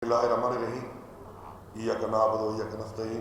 Bismillahirrahmanirrahim. Iyyaka na'budu wa iyyaka nasta'in.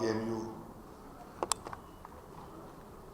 KMU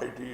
IT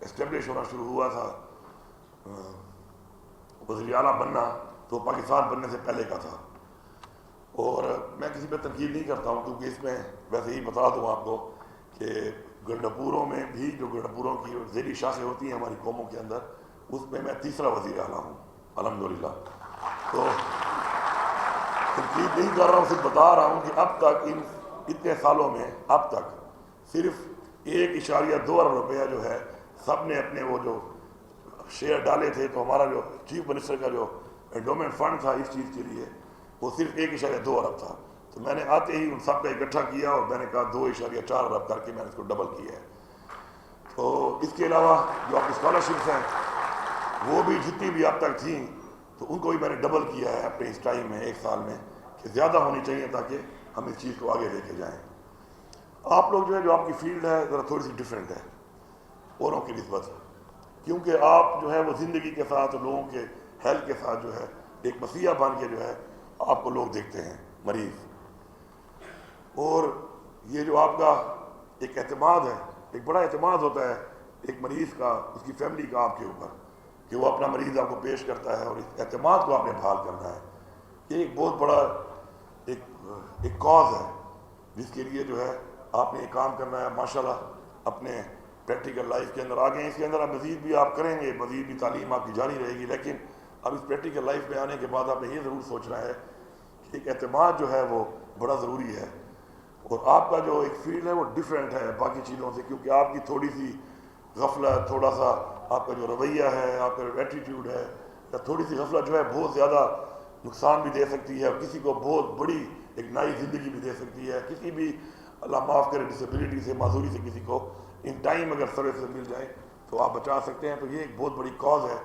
establish ہونا شروع ہوا تھا وزیر اعلیٰ بننا، تو پاکستان بننے سے پہلے کا تھا. اور میں کسی پہ تنقید نہیں کرتا ہوں، کیونکہ اس میں ویسے ہی بتا دوں آپ کو کہ گنڈپوروں میں بھی جو گنڈپوروں کی ذیلی شاخیں ہوتی ہیں ہماری قوموں کے اندر، اس میں میں تیسرا وزیر اعلیٰ ہوں الحمدللہ. تو تنقید نہیں کر رہا ہوں، صرف بتا رہا ہوں کہ اب تک ان اتنے سالوں میں اب تک صرف 1.2 ارب روپیہ جو ہے سب نے اپنے وہ جو شیئر ڈالے تھے، تو ہمارا جو چیف منسٹر کا جو انڈومنٹ فنڈ تھا اس چیز کے لیے وہ صرف 1.2 ارب تھا. تو میں نے آتے ہی ان سب کا اکٹھا کیا اور میں نے کہا 2.4 ارب کر کے میں نے اس کو ڈبل کیا ہے. تو اس کے علاوہ جو آپ کی اسکالرشپس ہیں وہ بھی جتنی بھی اب تک تھیں تو ان کو بھی میں نے ڈبل کیا ہے اپنے اس ٹائم میں 1 سال میں، کہ زیادہ ہونی چاہیے تاکہ ہم اس چیز کو آگے لے کے جائیں. آپ لوگ جو ہے جو آپ کی فیلڈ ہے ذرا تھوڑی سی ڈفرینٹ ہے اوروں کی نسبت، کیونکہ آپ جو ہے وہ زندگی کے ساتھ لوگوں کے ہیلتھ کے ساتھ جو ہے ایک مسیحا بن کے جو ہے آپ کو لوگ دیکھتے ہیں مریض. اور یہ جو آپ کا ایک اعتماد ہے، ایک بڑا اعتماد ہوتا ہے ایک مریض کا، اس کی فیملی کا آپ کے اوپر، کہ وہ اپنا مریض آپ کو پیش کرتا ہے اور اس اعتماد کو آپ نے بحال کرنا ہے. یہ ایک بہت بڑا ایک کاز ہے جس کے لیے جو ہے آپ نے یہ کام کرنا ہے. ماشاءاللہ اپنے پریکٹیکل لائف کے اندر آگے ہیں، اس کے اندر آپ مزید بھی آپ کریں گے، مزید بھی تعلیم آپ کی جاری رہے گی، لیکن اب اس پریکٹیکل لائف میں آنے کے بعد آپ نے یہ ضرور سوچنا ہے کہ ایک اعتماد جو ہے وہ بڑا ضروری ہے. اور آپ کا جو ایک فیلڈ ہے وہ ڈیفرنٹ ہے باقی چیزوں سے، کیونکہ آپ کی تھوڑی سی غفلت، تھوڑا سا آپ کا جو رویہ ہے، آپ کا ایٹیٹیوڈ ہے، یا تھوڑی سی غفلت جو ہے بہت زیادہ نقصان بھی دے سکتی ہے اور کسی کو بہت بڑی ایک نئی زندگی بھی دے سکتی ہے. کسی بھی اللہ معاف کرے ڈسیبلٹی سے، معذوری سے کسی کو ان ٹائم اگر سروس سے مل جائے تو آپ بچا سکتے ہیں. تو یہ ایک بہت بڑی کاز ہے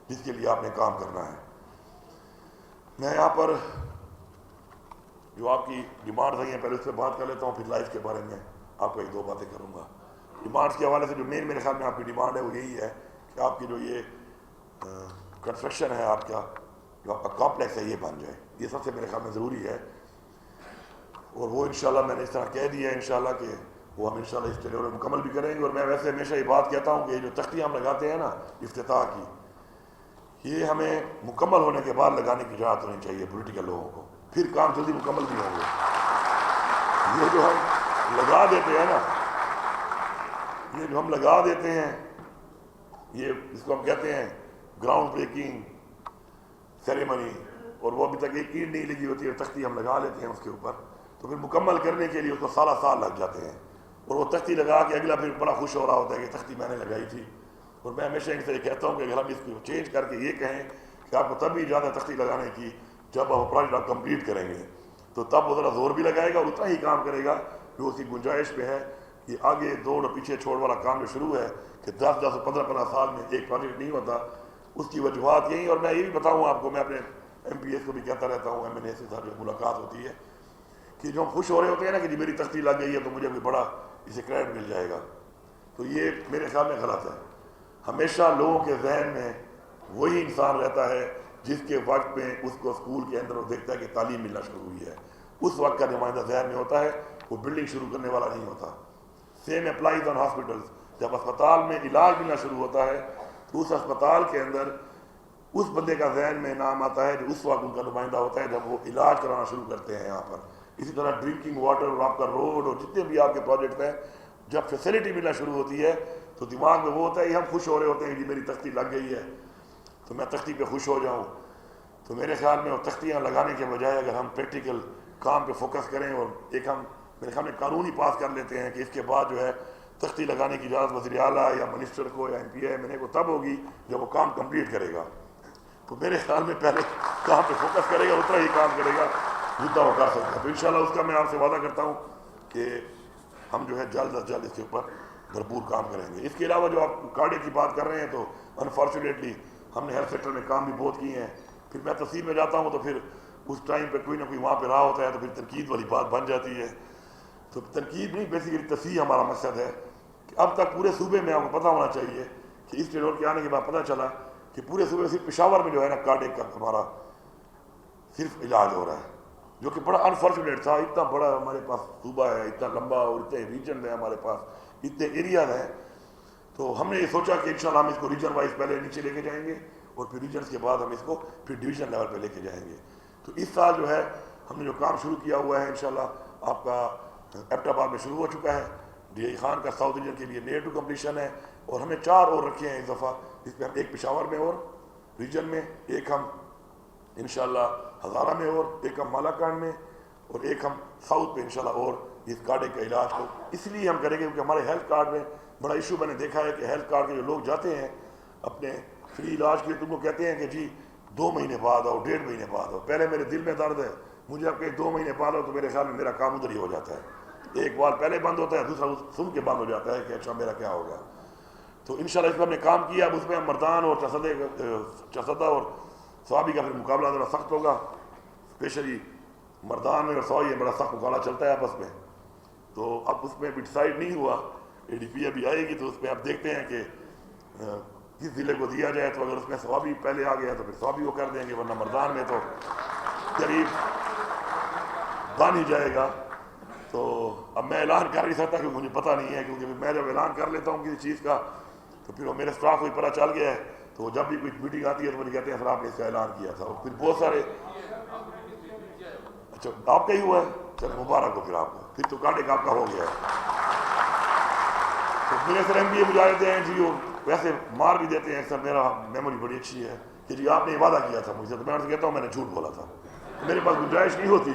جس کے لیے آپ نے کام کرنا ہے. میں یہاں پر جو آپ کی ڈیمانڈز ہیں پہلے اس پہ بات کر لیتا ہوں، پھر لائف کے بارے میں آپ کو 1-2 باتیں کروں گا. ڈیمانڈز کے حوالے سے جو میرے خیال میں آپ کی ڈیمانڈ ہے وہ یہی ہے کہ آپ کی جو یہ کنسٹرکشن ہے، آپ کا جو آپ کا کمپلیکس ہے یہ بن جائے. یہ سب سے میرے خیال میں ضروری ہے، اور وہ انشاءاللہ میں نے اس طرح کہہ دیا ہے انشاءاللہ کہ وہ ہم انشاءاللہ اس ٹیلیور مکمل بھی کریں گے. اور میں ویسے ہمیشہ یہ بات کہتا ہوں کہ یہ جو تختیاں ہم لگاتے ہیں نا افتتاح کی، یہ ہمیں مکمل ہونے کے بعد لگانے کی اجازت ہونی چاہیے پولیٹیکل لوگوں کو، پھر کام جلدی مکمل بھی ہوں گے. یہ جو ہم لگا دیتے ہیں نا، یہ جو ہم لگا دیتے ہیں، یہ اس کو ہم کہتے ہیں گراؤنڈ بریکنگ سیریمنی، اور وہ ابھی تک ایک اینٹ نہیں لگی ہوتی ہے، تختی ہم لگا لیتے ہیں اس کے اوپر، تو پھر مکمل کرنے کے لیے اس کو سال لگ جاتے ہیں. اور وہ تختی لگا کے اگلا پھر بڑا خوش ہو رہا ہوتا ہے کہ تختی میں نے لگائی تھی. اور میں ہمیشہ ان سے یہ کہتا ہوں کہ اگر ہم اس کو چینج کر کے یہ کہیں کہ آپ کو تب بھی اجازت ہے تختی لگانے کی جب آپ پروجیکٹ آپ کمپلیٹ کریں گے، تو تب وہ ذرا زور بھی لگائے گا اور اتنا ہی کام کرے گا جو اس کی گنجائش پہ ہے. یہ آگے دوڑ اور پیچھے چھوڑ والا کام جو شروع ہے کہ 10 اور 15 سال میں ایک پروجیکٹ نہیں ہوتا، اس کی وجوہات یہی. اور میں یہ بھی بتاؤں آپ کو، میں اپنے ایم پی ایس کو بھی کہتا رہتا ہوں، ایم این اے سے جو ملاقات ہوتی ہے، کہ جو ہم خوش ہو رہے ہوتے ہیں نا کہ جی میری تختی لگ گئی ہے تو مجھے کوئی بڑا اسے کریڈٹ مل جائے گا، تو یہ میرے خیال میں غلط ہے. ہمیشہ لوگوں کے ذہن میں وہی انسان رہتا ہے جس کے وقت میں اس کو اسکول کے اندر وہ دیکھتا ہے کہ تعلیم ملنا شروع ہوئی ہے، اس وقت کا نمائندہ ذہن میں ہوتا ہے، وہ بلڈنگ شروع کرنے والا نہیں ہوتا. سیم اپلائیز آن ہاسپٹلز. جب اسپتال میں علاج ملنا شروع ہوتا ہے تو اس اسپتال کے اندر اس بندے کا ذہن میں نام آتا ہے جو اس وقت ان کا نمائندہ ہوتا ہے جب وہ علاج کرانا شروع کرتے ہیں یہاں پر. اسی طرح ڈرنکنگ واٹر اور آپ کا روڈ اور جتنے بھی آپ کے پروجیکٹ ہیں، جب فیسلٹی ملنا شروع ہوتی ہے تو دماغ میں وہ ہوتا ہے، ہم خوش ہو رہے ہوتے ہیں کہ میری تختی لگ گئی ہے تو میں تختی پہ خوش ہو جاؤں. تو میرے خیال میں وہ تختیاں لگانے کے بجائے اگر ہم پریکٹیکل کام پہ فوکس کریں اور ایک ہم میرے خیال میں قانون ہی پاس کر لیتے ہیں کہ اس کے بعد جو ہے تختی لگانے کی اجازت وزیر اعلیٰ یا منسٹر کو یا ایم پی اے کو تب ہوگی جب وہ کام کمپلیٹ کرے گا. تو میرے خیال میں پہلے کام پہ فوکس کرے گا، اتنا ہی کام کرے گا جتنا وہ کر سکتا ہے. تو انشاءاللہ اس کا میں آپ سے وعدہ کرتا ہوں کہ ہم جو ہے جلد از جلد اس کے اوپر بھرپور کام کریں گے. اس کے علاوہ جو آپ کارڈے کی بات کر رہے ہیں تو انفارچونیٹلی ہم نے ہیلتھ سیکٹر میں کام بھی بہت کیے ہیں. پھر میں تفصیل میں جاتا ہوں تو پھر اس ٹائم پہ کوئی نہ کوئی وہاں پہ رہا ہوتا ہے تو پھر تنقید والی بات بن جاتی ہے. تو تنقید نہیں، بیسیکلی تصحیح ہمارا مقصد ہے کہ اب تک پورے صوبے میں آپ کو پتہ ہونا چاہیے کہ اس ٹیلور کے آنے کے بعد پتہ چلا کہ پورے صوبے صرف پشاور میں جو ہے نا کارڈیک کا ہمارا صرف علاج ہو رہا ہے، جو کہ بڑا انفارچونیٹ تھا. اتنا بڑا ہمارے پاس صوبہ ہے، اتنا لمبا، اور اتنے ریجن ہیں ہمارے پاس، اتنے ایریاز ہیں. تو ہم نے یہ سوچا کہ انشاءاللہ ہم اس کو ریجن وائز پہلے نیچے لے کے جائیں گے اور پھر ریجنس کے بعد ہم اس کو پھر ڈویژن لیول پہ لے کے جائیں گے. تو اس سال جو ہے ہم نے جو کام شروع کیا ہوا ہے انشاءاللہ آپ کا ایبٹ آباد میں شروع ہو چکا ہے. ڈی آئی خان کا ساؤتھ ریجن کے لیے نیئر ٹو کمپلیشن ہے اور ہمیں 4 اور رکھے ہیں اس دفعہ. اس میں ہم ایک پشاور میں اور ریجن میں، ایک ہم انشاءاللہ ہزارہ میں اور ایک ہم مالاکنڈ میں اور ایک ہم ساؤتھ پہ انشاءاللہ. اور اس کارڈ کے علاج کو اس لیے ہم کریں گے کیونکہ ہمارے ہیلتھ کارڈ میں بڑا ایشو میں نے دیکھا ہے کہ ہیلتھ کارڈ کے جو لوگ جاتے ہیں اپنے فری علاج کے لیے، تم کو کہتے ہیں کہ جی 2 مہینے بعد آؤ، 1.5 مہینے بعد آؤ. پہلے میرے دل میں درد ہے، مجھے اب کہ 2 مہینے بعد آؤ تو میرے خیال میں میرا کام ادھر ہی ہو جاتا ہے. ایک بار پہلے بند ہوتا ہے، دوسرا سن کے بند ہو جاتا ہے کہ اچھا میرا کیا ہوگا. تو انشاءاللہ اس پر ہم نے کام کیا. اب اس میں ہم مردان اور چسدہ اور سوابی کا پھر مقابلہ ذرا سخت ہوگا. اسپیشلی مردان میں اور سوائی میں بڑا سخت مقابلہ چلتا ہے آپس میں. تو اب اس میں بھی ڈیسائیڈ نہیں ہوا، اے ڈی پی ابھی آئے گی تو اس میں اب دیکھتے ہیں کہ کس ضلع کو دیا جائے. تو اگر اس میں سوابی پہلے آ گیا تو پھر سوابی کو کر دیں گے، ورنہ مردان میں تو قریب بن ہی جائے گا. تو اب میں اعلان کر نہیں سکتا کیونکہ مجھے پتہ نہیں ہے، کیونکہ میں جب اعلان کر لیتا ہوں کسی چیز کا تو پھر وہ میرے اسٹاف کو ہی پتہ چل گیا ہے. تو جب بھی کوئی میٹنگ آتی ہے تو مجھے کہتے ہیں سر آپ نے اس کا اعلان کیا تھا. اور پھر بہت سارے اچھا آپ کا ہی ہوا ہے، چلو مبارک ہو پھر آپ کو، پھر تو کانٹے کا آپ کا ہو گیا ہے. تو میرے سر ایم بی اے مجھے دیتے ہیں جی، وہ ویسے مار بھی دیتے ہیں. سر میرا میموری بڑی اچھی ہے کہ جی آپ نے وعدہ کیا تھا مجھ سے، تو میں ان سے کہتا ہوں میں نے جھوٹ بولا تھا. میرے پاس گنجائش نہیں ہوتی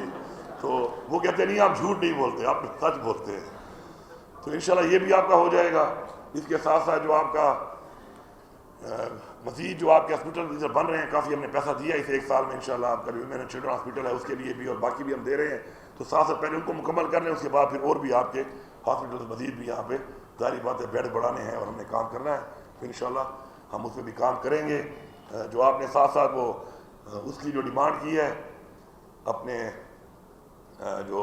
تو وہ کہتے نہیں آپ جھوٹ نہیں بولتے، آپ سچ بولتے ہیں. تو انشاءاللہ یہ بھی آپ کا ہو جائے گا. اس کے ساتھ ساتھ جو آپ کا مزید جو آپ کے ہاسپٹل بن رہے ہیں، کافی ہم نے پیسہ دیا اس 1 سال میں انشاءاللہ. آپ کا جو ویمن اینڈ چلڈرن ہاسپٹل ہے اس کے لیے بھی اور باقی بھی ہم دے رہے ہیں. تو ساتھ ساتھ پہلے ان کو مکمل کر لیں، اس کے بعد پھر اور بھی آپ کے ہاسپٹل مزید بھی یہاں پہ ظاہری بات ہے بیڈ بڑھانے ہیں اور ہم نے کام کرنا ہے. تو انشاءاللہ ہم اس میں بھی کام کریں گے. جو آپ نے ساتھ ساتھ وہ اس کی جو ڈیمانڈ کی ہے اپنے جو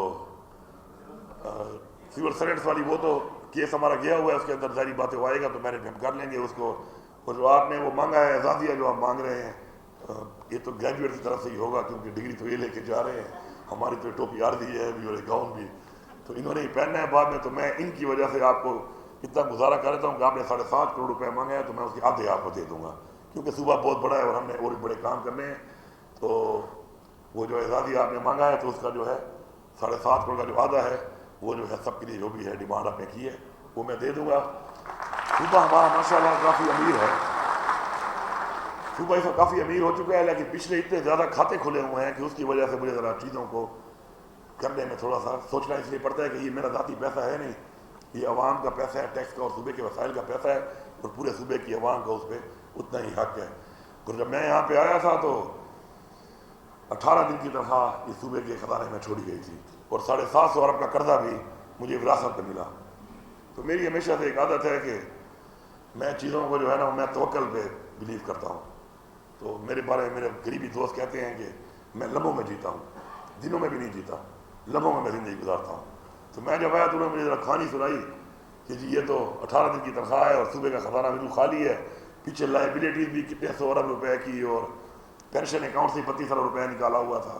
سول سرنٹس والی، وہ تو کیس ہمارا گیا ہوا ہے، اس کے اندر ظاہری باتیں وہ آئے گا تو مینج ہم کر لیں گے اس کو. اور جو آپ نے وہ مانگا ہے اعزازیہ جو آپ مانگ رہے ہیں، یہ تو گریجویٹ کی طرف سے ہی ہوگا کیونکہ ڈگری تو یہ لے کے جا رہے ہیں. ہماری تو ٹوپی عارضی ہے بھی اور گاؤن بھی تو انہوں نے ہی پہننا ہے بعد میں. تو میں ان کی وجہ سے آپ کو اتنا گزارا کر دیتا ہوں کہ آپ نے 7.5 کروڑ روپے مانگا ہے تو میں اس کے آدھے آپ کو دے دوں گا کیونکہ صوبہ بہت بڑا ہے اور ہم نے اور بڑے کام کرنے ہیں. تو وہ جو اعزازی آپ نے مانگا ہے تو اس کا جو ہے 7.5 کروڑ کا جو آدھا ہے وہ جو ہے سب کے لیے جو بھی ہے ڈیمانڈ آپ نے کی ہے وہ میں دے دوں گا. صوبہ ہمارا ماشاء اللہ کافی امیر ہے، صوبہ اس وقت کافی امیر ہو چکا ہے، لیکن پچھلے اتنے زیادہ کھاتے کھلے ہوئے ہیں کہ اس کی وجہ سے مجھے ذرا چیزوں کو کرنے میں تھوڑا سا سوچنا اس لیے پڑتا ہے کہ یہ میرا ذاتی پیسہ ہے نہیں، یہ عوام کا پیسہ ہے، ٹیکس کا اور صوبے کے وسائل کا پیسہ ہے اور پورے صوبے کی عوام کا اس پہ اتنا ہی حق ہے. اور جب میں یہاں پہ آیا تھا تو 18 دن کی تنخواہ اس صوبے کے خزانے میں چھوڑی گئی تھی اور 750 ارب کا قرضہ بھی مجھے وراثت میں ملا. تو میری ہمیشہ سے ایک عادت ہے کہ میں چیزوں کو جو ہے نا میں توکل پہ بلیو کرتا ہوں. تو میرے بارے میں میرے قریبی دوست کہتے ہیں کہ میں لمحوں میں جیتا ہوں، دنوں میں بھی نہیں جیتا، لمحوں میں زندگی گزارتا ہوں. تو میں جب آیا تو انہوں نے مجھے ذرا کہانی سنائی کہ جی یہ تو 18 دن کی تنخواہ ہے اور صوبے کا خزانہ بالکل خالی ہے، پیچھے لائبلٹیز بھی کتنے 100 ارب روپے کی اور پینشن اکاؤنٹ سے 32 ارب روپے نکالا ہوا تھا.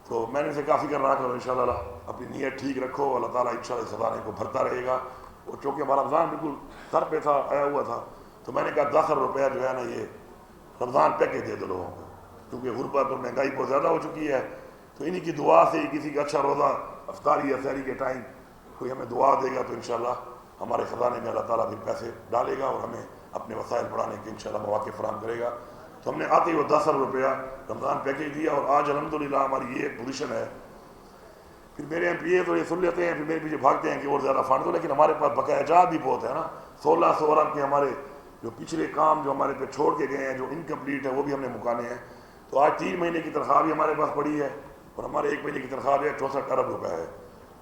تو میں نے اسے کافی کر رہا کہ انشاءاللہ اپنی نیت ٹھیک رکھو، اللہ تعالیٰ انشاءاللہ اس خزانے کو بھرتا رہے گا. اور چونکہ ہمارا رمضان بالکل سر پہ تھا، آیا ہوا تھا، تو میں نے کہا 10 ارب روپیہ جو ہے نا یہ رمضان پیکیج دے دو لوگوں کو کیونکہ غربت اور مہنگائی بہت زیادہ ہو چکی ہے. تو انہی کی دعا سے کسی کا اچھا روزہ افطاری یا سحری کے ٹائم کوئی ہمیں دعا دے گا تو انشاءاللہ ہمارے خزانے میں اللہ تعالیٰ بھی پیسے ڈالے گا اور ہمیں اپنے وسائل بڑھانے کے انشاءاللہ مواقع فراہم کرے گا. تو ہم نے آتے ہی وہ 10 ارب روپیہ رمضان پیکیج دیا اور آج الحمدللہ ہماری یہ پوزیشن ہے. پھر میرے ایم پی اے تو یہ سن لیتے ہیں، پھر میرے پیچھے بھاگتے ہیں کہ اور زیادہ فنڈ دو، لیکن ہمارے پاس بقایا جات بھی بہت ہے نا. 1600 ارب کے ہمارے جو پچھلے کام جو ہمارے پہ چھوڑ کے گئے ہیں جو انکمپلیٹ ہے وہ بھی ہم نے مکانے ہیں. تو آج 3 مہینے کی تنخواہ بھی ہمارے پاس پڑی ہے اور ہمارے 1 مہینے کی تنخواہ بھی 64 ارب روپے ہے،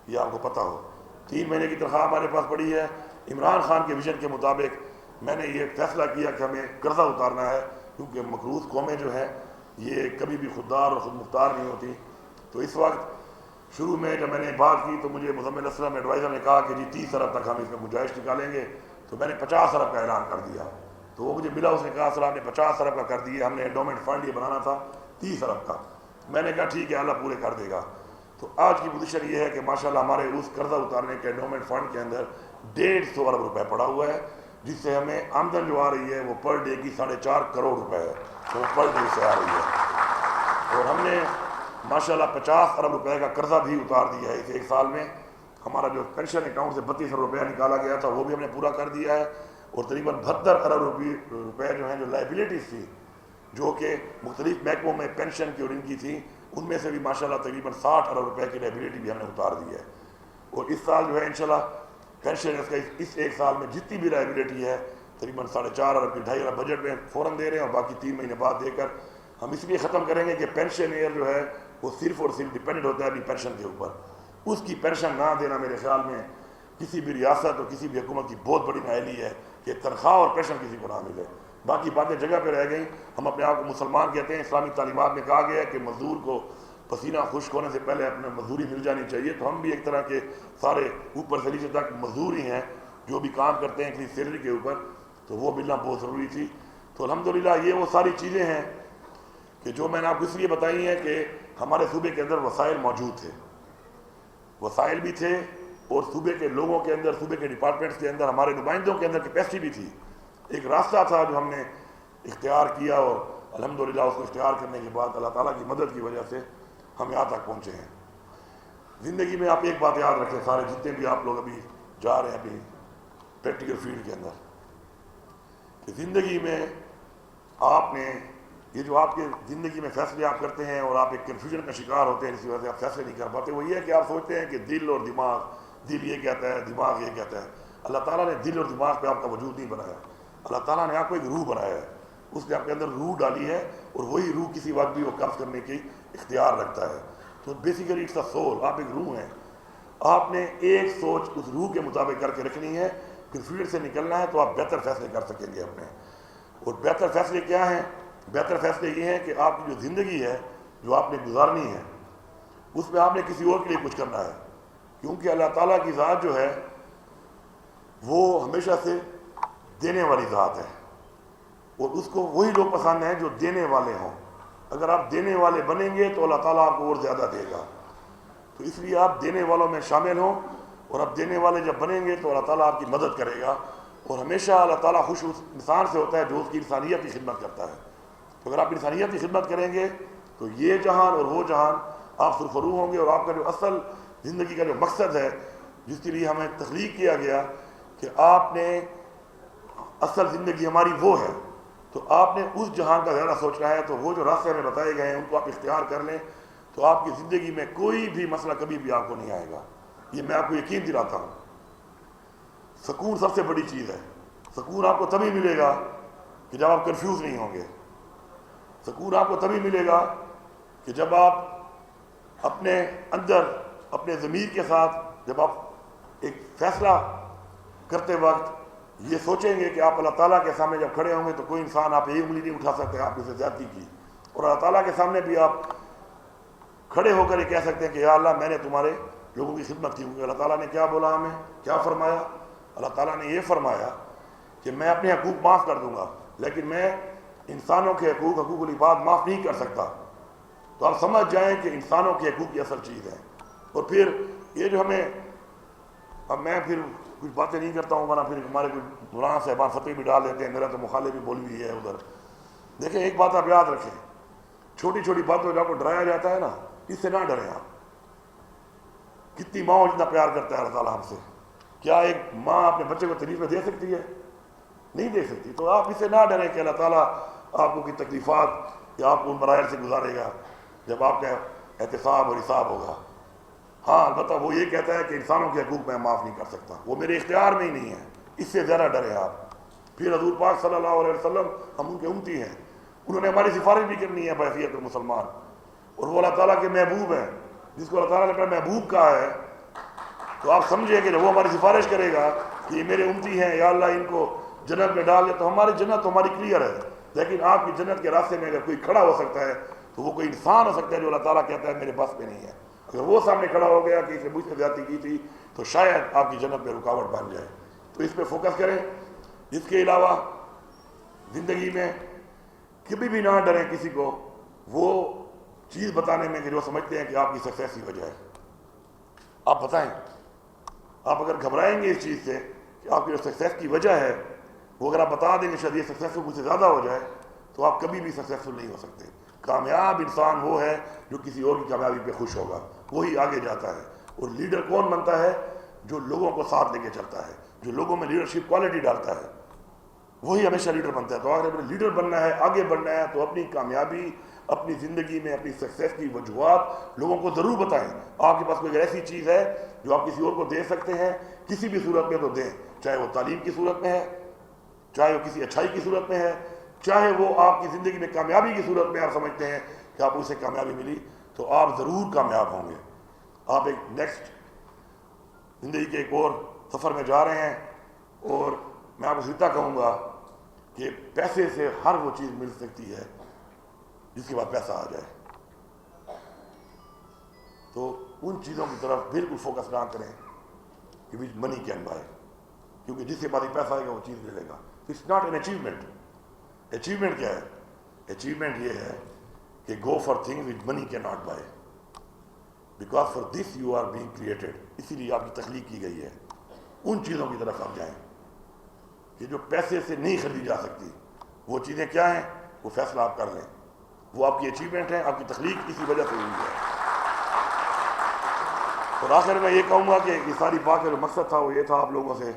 یہ آپ کو پتہ ہو. 3 مہینے کی تنخواہ ہمارے پاس پڑی ہے. عمران خان کے ویژن کے مطابق میں نے یہ فیصلہ کیا کہ ہمیں قرضہ اتارنا ہے کیونکہ مقروض قومیں جو ہیں یہ کبھی بھی خوددار اور خود مختار نہیں ہوتی. تو اس وقت شروع میں جب میں نے بات کی تو مجھے مزمل اسلم ایڈوائزر نے کہا کہ جی 30 ارب تک ہم اس میں گنجائش نکالیں گے. تو میں نے 50 ارب کا اعلان کر دیا. تو وہ مجھے ملا، اس نے کہا سر آپ نے 50 ارب کا کر دیا، ہم نے انڈومنٹ فنڈ یہ بنانا تھا 30 ارب کا. میں نے کہا ٹھیک ہے اللہ پورے کر دے گا. تو آج کی پوزیشن یہ ہے کہ ماشاءاللہ ہمارے اس قرضہ اتارنے کے انڈومنٹ فنڈ کے اندر 150 ارب روپے پڑا ہوا ہے جس سے ہمیں آمدن جو آ رہی ہے وہ پر ڈے کی 4.5 کروڑ روپے ہے، تو وہ پر ڈے سے آ رہی ہے۔ اور ہم نے ماشاءاللہ 50 ارب روپے کا قرضہ بھی اتار دیا ہے اس ایک سال میں۔ ہمارا جو پینشن اکاؤنٹ سے 32 ارب روپیہ نکالا گیا تھا وہ بھی ہم نے پورا کر دیا ہے، اور تقریباً 72 ارب روپے جو ہیں جو لائبلٹیز تھی جو کہ مختلف محکموں میں پینشن کی اور ان کی تھی، ان میں سے بھی ماشاءاللہ تقریباً 60 ارب روپے کی لائبلٹی بھی ہم نے اتار دی ہے۔ اور اس سال جو ہے انشاءاللہ پینشنرز کا اس ایک سال میں جتنی بھی لائبلٹی ہے تقریباً 4.5 ارب کی 2.5 ارب بجٹ میں فوراً دے رہے ہیں، اور باقی 3 مہینے بعد دے کر ہم اس لیے ختم کریں گے کہ پینشن ایئر جو ہے وہ صرف اور صرف ڈیپینڈ ہوتا ہے اپنی پینشن کے اوپر۔ اس کی پینشن نہ دینا میرے خیال میں کسی بھی ریاست اور کسی بھی حکومت کی بہت بڑی نااہلی ہے کہ تنخواہ اور پینشن کسی کو نہ ملے۔ باقی باتیں جگہ پہ رہ گئیں۔ ہم اپنے آپ کو مسلمان کہتے ہیں، اسلامی تعلیمات میں کہا گیا ہے کہ مزدور کو پسینہ خشک ہونے سے پہلے اپنے مزدوری مل جانی چاہیے، تو ہم بھی ایک طرح کے سارے اوپر سے نیچے تک مزدور ہی ہیں جو بھی کام کرتے ہیں کسی سیلری کے اوپر، تو وہ ملنا بہت ضروری تھی۔ تو الحمدللہ یہ وہ ساری چیزیں ہیں کہ جو میں نے آپ کو اس لیے بتائی ہیں کہ ہمارے صوبے کے اندر وسائل موجود تھے، وسائل بھی تھے، اور صوبے کے لوگوں کے اندر، صوبے کے ڈپارٹمنٹس کے اندر، ہمارے نمائندوں کے اندر کیپیسٹی بھی تھی۔ ایک راستہ تھا جو ہم نے اختیار کیا، اور الحمدللہ اس کو اختیار کرنے کے بعد اللہ تعالیٰ کی مدد کی وجہ سے ہم یہاں تک پہنچے ہیں۔ زندگی میں آپ ایک بات یاد رکھیں، سارے جتنے بھی آپ لوگ ابھی جا رہے ہیں ابھی پریکٹیکل فیلڈ کے اندر، کہ زندگی میں آپ نے یہ جو آپ کے زندگی میں فیصلے آپ کرتے ہیں اور آپ ایک کنفیوژن کا شکار ہوتے ہیں جس کی وجہ سے آپ فیصلے نہیں کر پاتے، وہ یہ ہے کہ آپ سوچتے ہیں کہ دل اور دماغ، دل یہ کہتا ہے، دماغ یہ کہتا ہے۔ اللہ تعالیٰ نے دل اور دماغ پہ آپ کا وجود نہیں بنایا، اللہ تعالیٰ نے آپ کو ایک روح بنایا ہے، اس نے آپ کے اندر روح ڈالی ہے، اور وہی روح کسی وقت بھی وہ قبض کرنے کی اختیار رکھتا ہے۔ تو بیسیکلی اٹس اے سول، آپ ایک روح ہیں، آپ نے ایک سوچ اس روح کے مطابق کر کے رکھنی ہے، کنفیوژن سے نکلنا ہے تو آپ بہتر فیصلے کر سکیں گے اپنے۔ اور بہتر فیصلے کیا ہیں؟ بہتر فیصلے یہ ہیں کہ آپ کی جو زندگی ہے جو آپ نے گزارنی ہے اس میں آپ نے کسی اور کے لیے کچھ کرنا ہے، کیونکہ اللہ تعالیٰ کی ذات جو ہے وہ ہمیشہ سے دینے والی ذات ہے، اور اس کو وہی لوگ پسند ہیں جو دینے والے ہوں۔ اگر آپ دینے والے بنیں گے تو اللہ تعالیٰ آپ کو اور زیادہ دے گا، تو اس لیے آپ دینے والوں میں شامل ہوں، اور آپ دینے والے جب بنیں گے تو اللہ تعالیٰ آپ کی مدد کرے گا۔ اور ہمیشہ اللہ تعالیٰ خوش اس انسان سے ہوتا ہے جو اس کی انسانیت کی خدمت کرتا ہے۔ تو اگر آپ انسانیت کی خدمت کریں گے تو یہ جہان اور وہ جہان آپ سرخرو ہوں گے، اور آپ کا جو اصل زندگی کا جو مقصد ہے جس کے لیے ہمیں تخلیق کیا گیا کہ آپ نے اصل زندگی ہماری وہ ہے، تو آپ نے اس جہان کا زیادہ سوچنا ہے۔ تو وہ جو راستے ہمیں بتائے گئے ہیں ان کو آپ اختیار کر لیں تو آپ کی زندگی میں کوئی بھی مسئلہ کبھی بھی آپ کو نہیں آئے گا، یہ میں آپ کو یقین دلاتا ہوں۔ سکون سب سے بڑی چیز ہے۔ سکون آپ کو تبھی ملے گا کہ جب آپ کنفیوز نہیں ہوں گے، سکون آپ کو تبھی ملے گا کہ جب آپ اپنے اندر اپنے ضمیر کے ساتھ جب آپ ایک فیصلہ کرتے وقت یہ سوچیں گے کہ آپ اللہ تعالیٰ کے سامنے جب کھڑے ہوں گے تو کوئی انسان آپ ایک انگلی نہیں اٹھا سکتے آپ نے سے زیادتی کی، اور اللہ تعالیٰ کے سامنے بھی آپ کھڑے ہو کر یہ کہہ سکتے ہیں کہ یا اللہ میں نے تمہارے لوگوں کی خدمت کی، کیونکہ اللہ تعالیٰ نے کیا بولا ہمیں، کیا فرمایا؟ اللہ تعالیٰ نے یہ فرمایا کہ میں اپنے حقوق معاف کر دوں گا، لیکن میں انسانوں کے حقوق العباد معاف نہیں کر سکتا۔ تو آپ سمجھ جائیں کہ انسانوں کے حقوق کی اصل چیز ہے۔ اور پھر یہ جو ہمیں، اب میں پھر کچھ باتیں نہیں کرتا ہوں ورنہ پھر ہمارے کچھ مولانا صاحبان فتوی بھی ڈال دیتے ہیں، میرا تو مخالف بھی بولی ہوئی ہے ادھر۔ دیکھیں ایک بات آپ یاد رکھیں، چھوٹی چھوٹی باتوں جو آپ کو ڈرایا جاتا ہے نا، اس سے نہ ڈریں آپ۔ کتنی ماں اتنا پیار کرتا ہے اللہ تعالیٰ ہم سے، کیا ایک ماں اپنے بچے کو تکلیف دے سکتی ہے؟ نہیں دے سکتی۔ تو آپ اس سے نہ ڈریں کہ اللہ تعالیٰ آپ کو کی تکلیفات یا آپ کو ان مراحل سے گزارے گا جب آپ کا احتساب اور حساب ہوگا۔ ہاں البتہ وہ یہ کہتا ہے کہ انسانوں کے حقوق میں معاف نہیں کر سکتا، وہ میرے اختیار میں ہی نہیں ہے، اس سے زیادہ ڈریں آپ۔ پھر حضور پاک صلی اللہ علیہ وسلم ہم ان کے امتی ہیں، انہوں نے ہماری سفارش بھی کرنی ہے بحیثیت مسلمان، اور وہ اللہ تعالیٰ کے محبوب ہیں، جس کو اللہ تعالیٰ نے اپنا محبوب کہا ہے تو آپ سمجھیں کہ جب وہ ہماری سفارش کرے گا کہ یہ میرے امتی ہیں، یا اللہ ان کو جنت میں ڈال دے، تو ہماری جنت تو ہماری کلیئر ہے۔ لیکن آپ کی جنت کے راستے میں اگر کوئی کھڑا ہو سکتا ہے تو وہ کوئی انسان ہو سکتا ہے جو اللہ تعالیٰ کہتا ہے میرے بس میں نہیں ہے۔ اگر وہ سامنے کھڑا ہو گیا کہ اس نے مجھ سے زیادتی کی تھی تو شاید آپ کی جنت میں رکاوٹ بن جائے۔ تو اس پہ فوکس کریں۔ اس کے علاوہ زندگی میں کبھی بھی نہ ڈریں کسی کو وہ چیز بتانے میں کہ جو سمجھتے ہیں کہ آپ کی سکسیس کی وجہ ہے۔ آپ بتائیں، آپ اگر گھبرائیں گے اس چیز سے کہ آپ کی جو سکسیس کی وجہ ہے وہ اگر آپ بتا دیں کہ شاید یہ سکسیسفل مجھ سے زیادہ ہو جائے تو آپ کبھی بھی سکسیسفل نہیں ہو سکتے. کامیاب انسان وہ ہے جو کسی اور کی کامیابی پہ خوش ہوگا, وہی آگے جاتا ہے. اور لیڈر کون بنتا ہے؟ جو لوگوں کو ساتھ لے کے چلتا ہے, جو لوگوں میں لیڈرشپ کوالٹی ڈالتا ہے, وہی ہمیشہ لیڈر بنتا ہے. تو اگر اپنے لیڈر بننا ہے, آگے بڑھنا ہے, تو اپنی کامیابی, اپنی زندگی میں اپنی سکسیس کی وجوہات لوگوں کو ضرور بتائیں. آپ کے پاس کوئی ایسی چیز ہے جو آپ کسی اور کو دے سکتے ہیں, کسی بھی صورت میں تو دیں, چاہے وہ تعلیم کی صورت میں ہے, چاہے وہ کسی اچھائی کی صورت میں ہے, چاہے وہ آپ کی زندگی میں کامیابی کی صورت میں آپ سمجھتے ہیں کہ آپ اسے کامیابی ملی, تو آپ ضرور کامیاب ہوں گے. آپ ایک نیکسٹ زندگی کے ایک اور سفر میں جا رہے ہیں, اور میں آپ کو سیدھا کہوں گا کہ پیسے سے ہر وہ چیز مل سکتی ہے جس کے بعد پیسہ آ جائے. تو ان چیزوں کی طرف بالکل فوکس نہ کریں کہ وچ منی کین بائی, کیونکہ جس کے بعد ہی پیسہ آئے گا وہ چیز ملے گا. It's not an achievement. Achievement کیا ہے؟ اچیومنٹ یہ ہے کہ go for thing which money can not buy, because for this you are being created. اسی لیے آپ کی تخلیق کی گئی ہے. ان چیزوں کی طرف آپ جائیں کہ جو پیسے سے نہیں خریدی جا سکتی. وہ چیزیں کیا ہیں؟ وہ فیصلہ آپ کر لیں. وہ آپ کی اچیومنٹ ہے, آپ کی تخلیق اسی وجہ سے ہوئی ہے. اور آخر میں یہ کہوں گا کہ یہ ساری بات کا جو مقصد تھا وہ یہ تھا آپ لوگوں سے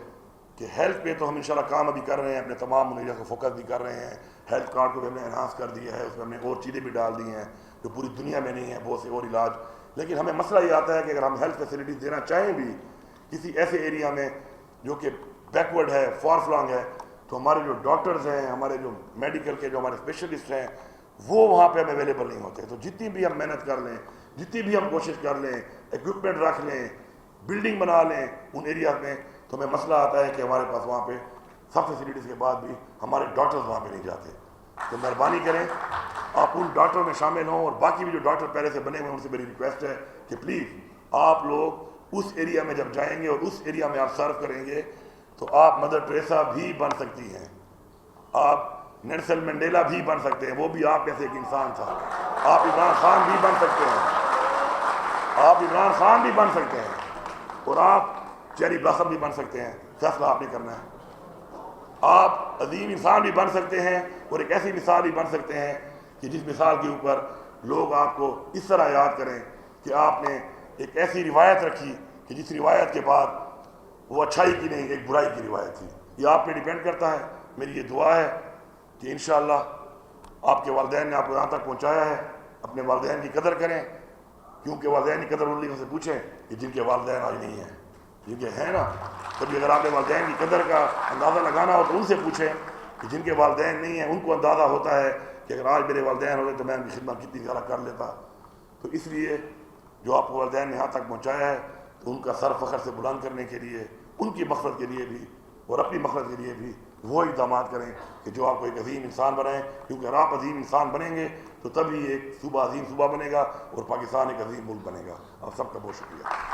کہ ہیلتھ پہ تو ہم انشاءاللہ کام ابھی کر رہے ہیں, اپنے تمام منیجر کو فوکس بھی کر رہے ہیں. ہیلتھ کارڈ کو بھی ہم نے انہانس کر دیا ہے, اس میں ہم نے اور چیزیں بھی ڈال دی ہیں جو پوری دنیا میں نہیں ہیں, بہت سے اور علاج. لیکن ہمیں مسئلہ یہ آتا ہے کہ اگر ہم ہیلتھ فیسلٹیز دینا چاہیں بھی کسی ایسے ایریا میں جو کہ بیکورڈ ہے, فار فلانگ ہے, تو ہمارے جو ڈاکٹرز ہیں, ہمارے جو میڈیکل کے جو ہمارے اسپیشلسٹ ہیں, وہ وہاں پہ ہمیں اویلیبل نہیں ہوتے. تو جتنی بھی ہم محنت کر لیں, جتنی بھی ہم کوشش کر لیں, ایکوپمنٹ رکھ لیں, بلڈنگ بنا لیں ان ایریاز میں, تو ہمیں مسئلہ آتا ہے کہ ہمارے پاس وہاں پہ سب فیسلٹیز کے بعد بھی ہمارے ڈاکٹرز وہاں پہ نہیں جاتے. تو مہربانی کریں آپ ان ڈاکٹر میں شامل ہوں, اور باقی بھی جو ڈاکٹر پہلے سے بنے ہوئے ہیں ان سے میری ریکویسٹ ہے کہ پلیز آپ لوگ اس ایریا میں جب جائیں گے اور اس ایریا میں آپ سرو کریں گے تو آپ مدر ٹریسا بھی بن سکتی ہیں, آپ نیلسن منڈیلا بھی بن سکتے ہیں, وہ بھی آپ جیسے ایک انسان تھا. آپ عمران خان بھی بن سکتے ہیں, آپ عمران خان بھی بن سکتے ہیں, اور آپ چیری بلاسم بھی بن سکتے ہیں. فیصلہ آپ نے کرنا ہے. آپ عظیم انسان بھی بن سکتے ہیں, اور ایک ایسی مثال بھی بن سکتے ہیں کہ جس مثال کے اوپر لوگ آپ کو اس طرح یاد کریں کہ آپ نے ایک ایسی روایت رکھی کہ جس روایت کے بعد وہ اچھائی کی نہیں, ایک برائی کی روایت تھی. یہ آپ پہ ڈیپینڈ کرتا ہے. میری یہ دعا ہے کہ انشاءاللہ آپ کے والدین نے آپ کو یہاں تک پہنچایا ہے. اپنے والدین کی قدر کریں, کیونکہ والدین کی قدر ان لوگوں سے پوچھیں کہ جن کے والدین آج نہیں ہیں. جن کے ہیں نا, کبھی اگر آپ نے والدین کی قدر کا اندازہ لگانا ہو تو ان سے پوچھیں کہ جن کے والدین نہیں ہیں ان کو اندازہ ہوتا ہے کہ اگر آج میرے والدین ہوتے تو میں ان کی خدمت کتنی زیادہ کر لیتا. تو اس لیے جو آپ کو والدین نے یہاں تک پہنچایا ہے تو ان کا سر فخر سے بلند کرنے کے لیے, ان کی مغفرت کے لیے بھی اور اپنی مغفرت کے لیے بھی وہ اقدامات کریں کہ جو آپ کو ایک عظیم انسان بنائیں. کیونکہ اگر آپ عظیم انسان بنیں گے تو تبھی ایک صوبہ عظیم صوبہ بنے گا اور پاکستان ایک عظیم ملک بنے گا. آپ سب کا بہت شکریہ.